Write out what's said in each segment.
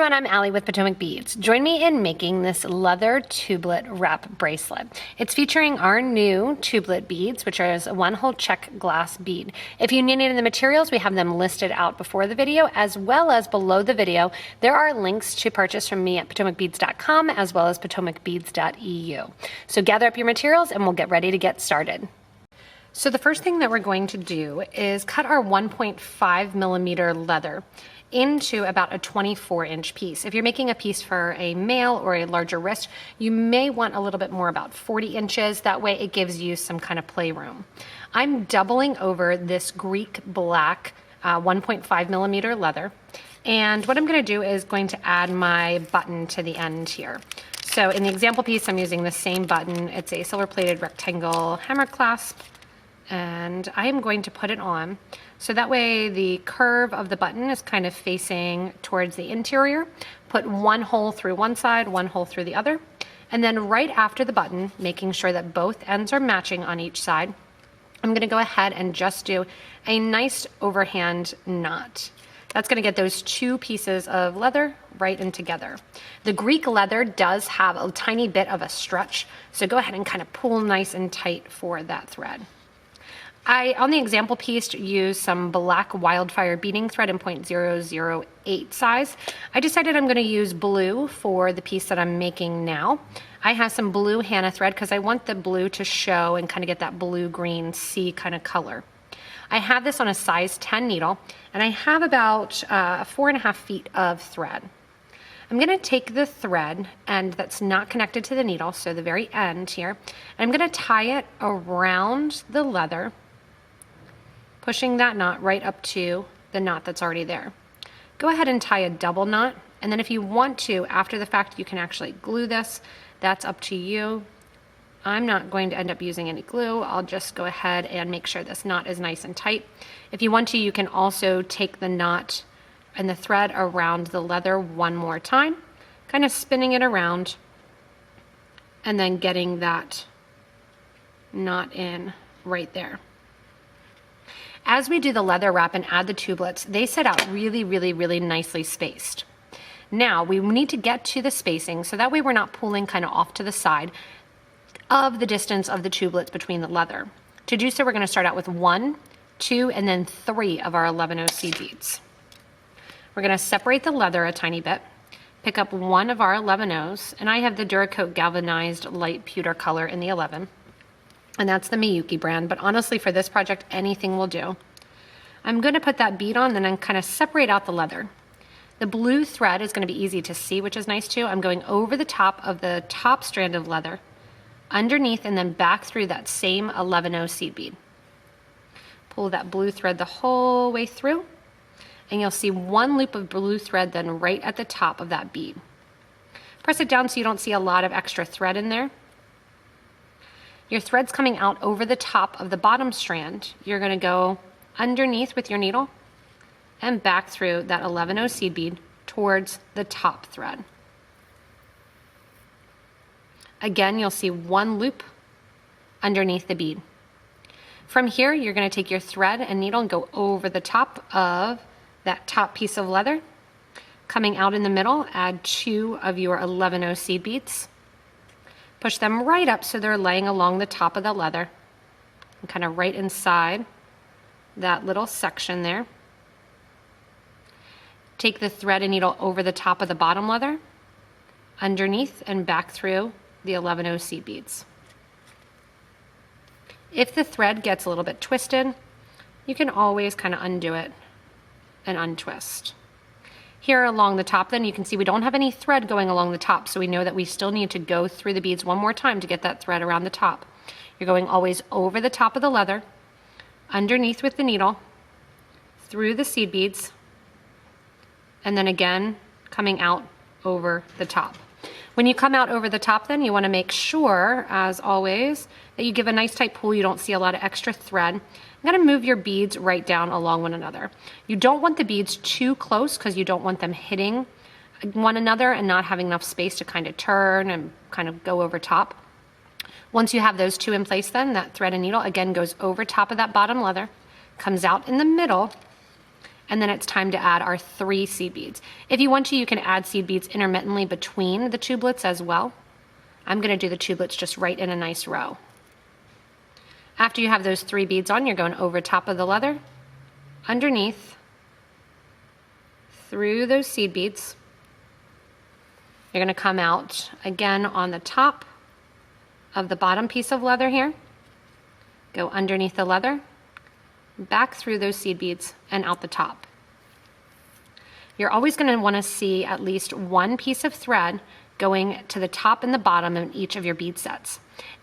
everyone, I'm Allie with Potomac Beads. Join me in making this leather tubelet wrap bracelet. It's featuring our new tubelet beads, which is a one-hole check glass bead. If you need any of the materials, we have them listed out before the video as well as below the video. There are links to purchase from me at PotomacBeads.com as well as PotomacBeads.eu. So gather up your materials and we'll get ready to get started. So the first thing that we're going to do is cut our 1.5 millimeter leather into about a 24-inch piece. If you're making a piece for a male or a larger wrist, you may want a little bit more, about 40 inches. That way it gives you some kind of playroom. I'm doubling over this Greek black 1.5 millimeter leather. And what I'm gonna do is going to add my button to the end here. So in the example piece, I'm using the same button. It's a silver-plated rectangle hammer clasp. And I am going to put it on so that way the curve of the button is kind of facing towards the interior. Put one hole through one side, one hole through the other, and then right after the button, making sure that both ends are matching on each side, I'm going to go ahead and just do a nice overhand knot. That's going to get those two pieces of leather right in together. The Greek leather does have a tiny bit of a stretch, so go ahead and kind of pull nice and tight for that thread. I, on the example piece, used some black wildfire beading thread in 0.008 size. I decided I'm going to use blue for the piece that I'm making now. I have some blue Hannah thread because I want the blue to show and kind of get that blue-green sea kind of color. I have this on a size 10 needle, and I have about 4.5 feet of thread. I'm going to take the thread and that's not connected to the needle, so the very end here, and I'm going to tie it around the leather, pushing that knot right up to the knot that's already there. Go ahead and tie a double knot, and then if you want to, after the fact, you can actually glue this. That's up to you. I'm not going to end up using any glue. I'll just go ahead and make sure this knot is nice and tight. If you want to, you can also take the knot and the thread around the leather one more time, kind of spinning it around, and then getting that knot in right there. As we do the leather wrap and add the tubelets, they set out really, really, really nicely spaced. Now we need to get to the spacing so that way we're not pulling kind of off to the side of the distance of the tubelets between the leather. To do so, we're going to start out with 1, 2, and then 3 of our 11OC beads. We're going to separate the leather a tiny bit, pick up one of our 11Os, and I have the Duracoat galvanized light pewter color in the 11. And that's the Miyuki brand, but honestly for this project, anything will do. I'm going to put that bead on and then kind of separate out the leather. The blue thread is going to be easy to see, which is nice too. I'm going over the top of the top strand of leather, underneath and then back through that same 11O seed bead. Pull that blue thread the whole way through, and you'll see one loop of blue thread then right at the top of that bead. Press it down so you don't see a lot of extra thread in there. Your thread's coming out over the top of the bottom strand. You're going to go underneath with your needle and back through that 11O seed bead towards the top thread. Again, you'll see one loop underneath the bead. From here, you're going to take your thread and needle and go over the top of that top piece of leather. Coming out in the middle, add 2 of your 11O seed beads. Push them right up so they're laying along the top of the leather and kind of right inside that little section there. Take the thread and needle over the top of the bottom leather, underneath and back through the 11O seed beads. If the thread gets a little bit twisted, you can always kind of undo it and untwist. Here along the top then, you can see we don't have any thread going along the top, so we know that we still need to go through the beads one more time to get that thread around the top. You're going always over the top of the leather, underneath with the needle, through the seed beads, and then again coming out over the top. When you come out over the top then, you want to make sure, as always, that you give a nice tight pull. You don't see a lot of extra thread. I'm going to move your beads right down along one another. You don't want the beads too close because you don't want them hitting one another and not having enough space to kind of turn and kind of go over top. Once you have those two in place then, that thread and needle again goes over top of that bottom leather, comes out in the middle, And then it's time to add our 3 seed beads. If you want to, you can add seed beads intermittently between the tubelets as well. I'm going to do the tubelets just right in a nice row. After you have those 3 beads on, you're going over top of the leather, underneath, through those seed beads. You're going to come out again on the top of the bottom piece of leather here, go underneath the leather, back through those seed beads and out the top. You're always going to want to see at least 1 piece of thread going to the top and the bottom of each of your bead sets.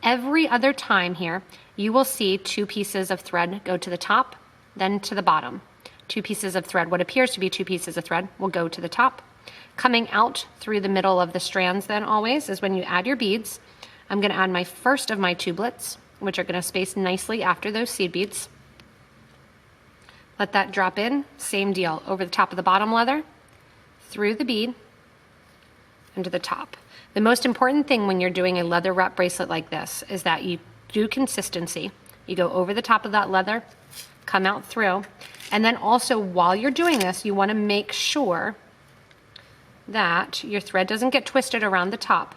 Every other time here, you will see 2 pieces of thread go to the top, then to the bottom. 2 pieces of thread, what appears to be 2 pieces of thread, will go to the top. Coming out through the middle of the strands then always is when you add your beads. I'm going to add my first of my tubelets, which are going to space nicely after those seed beads. Let that drop in, same deal, over the top of the bottom leather, through the bead, and to the top. The most important thing when you're doing a leather wrap bracelet like this is that you do consistency. You go over the top of that leather, come out through, and then also while you're doing this, you want to make sure that your thread doesn't get twisted around the top.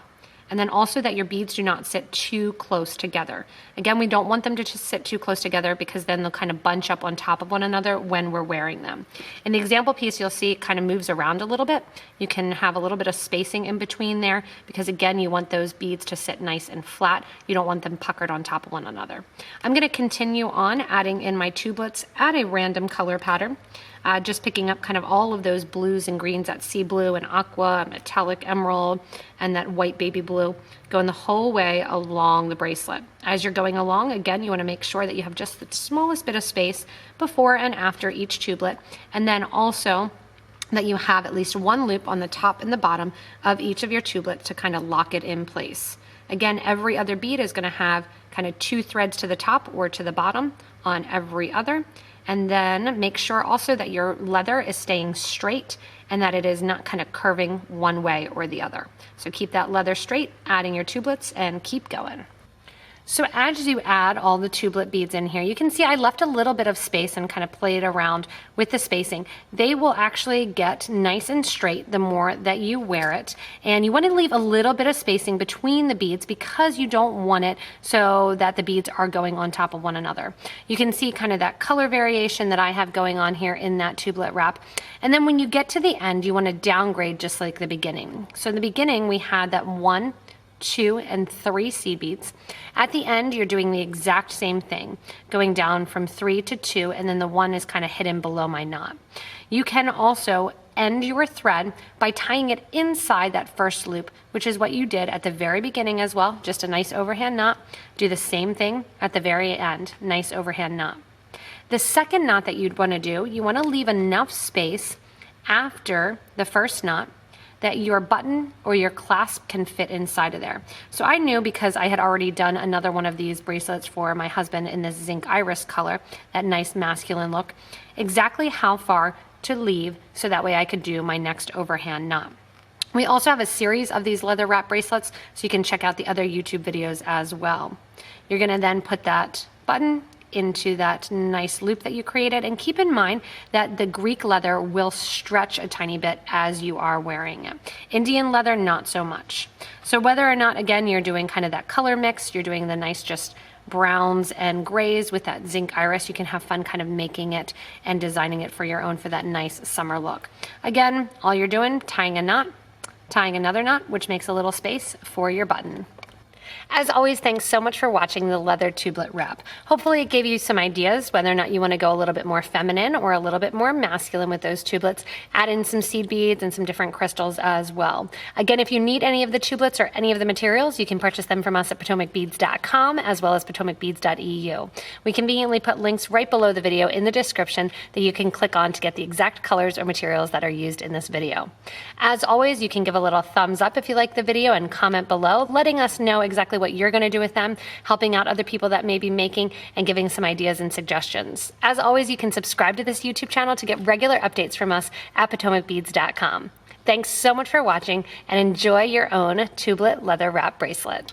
And then also that your beads do not sit too close together. Again, we don't want them to just sit too close together because then they'll kind of bunch up on top of one another when we're wearing them. In the example piece, you'll see it kind of moves around a little bit. You can have a little bit of spacing in between there because again, you want those beads to sit nice and flat. You don't want them puckered on top of one another. I'm going to continue on adding in my tubelets at a random color pattern. Just picking up kind of all of those blues and greens, that sea blue and aqua, metallic emerald, and that white baby blue, going the whole way along the bracelet. As you're going along, again, you want to make sure that you have just the smallest bit of space before and after each tublet, and then also that you have at least 1 loop on the top and the bottom of each of your tubelets to kind of lock it in place. Again, every other bead is going to have kind of 2 threads to the top or to the bottom on every other. And then make sure also that your leather is staying straight and that it is not kind of curving one way or the other. So keep that leather straight, adding your tubelets, and keep going. So as you add all the tubelet beads in here, you can see I left a little bit of space and kind of played around with the spacing. They will actually get nice and straight the more that you wear it. And you want to leave a little bit of spacing between the beads because you don't want it so that the beads are going on top of one another. You can see kind of that color variation that I have going on here in that tubelet wrap. And then when you get to the end, you want to downgrade just like the beginning. So in the beginning, we had that 1, 2, and 3 seed beads. At the end, you're doing the exact same thing, going down from 3 to 2, and then the 1 is kind of hidden below my knot. You can also end your thread by tying it inside that first loop, which is what you did at the very beginning as well, just a nice overhand knot. Do the same thing at the very end, nice overhand knot. The second knot that you'd want to do, you want to leave enough space after the first knot that your button or your clasp can fit inside of there. So I knew because I had already done another one of these bracelets for my husband in this zinc iris color, that nice masculine look, exactly how far to leave so that way I could do my next overhand knot. We also have a series of these leather wrap bracelets, so you can check out the other YouTube videos as well. You're gonna then put that button into that nice loop that you created, and keep in mind that the Greek leather will stretch a tiny bit as you are wearing it. Indian leather, not so much. So whether or not, again, you're doing kind of that color mix, you're doing the nice just browns and grays with that zinc iris, you can have fun kind of making it and designing it for your own for that nice summer look. Again, all you're doing, tying a knot, tying another knot, which makes a little space for your button. As always, thanks so much for watching the leather tubelet wrap. Hopefully it gave you some ideas whether or not you want to go a little bit more feminine or a little bit more masculine with those tubelets. Add in some seed beads and some different crystals as well. Again, if you need any of the tubelets or any of the materials, you can purchase them from us at PotomacBeads.com as well as PotomacBeads.eu. We conveniently put links right below the video in the description that you can click on to get the exact colors or materials that are used in this video. As always, you can give a little thumbs up if you like the video and comment below, letting us know exactly what you're going to do with them, helping out other people that may be making, and giving some ideas and suggestions. As always, you can subscribe to this YouTube channel to get regular updates from us at PotomacBeads.com. Thanks so much for watching, and enjoy your own tubelet leather wrap bracelet.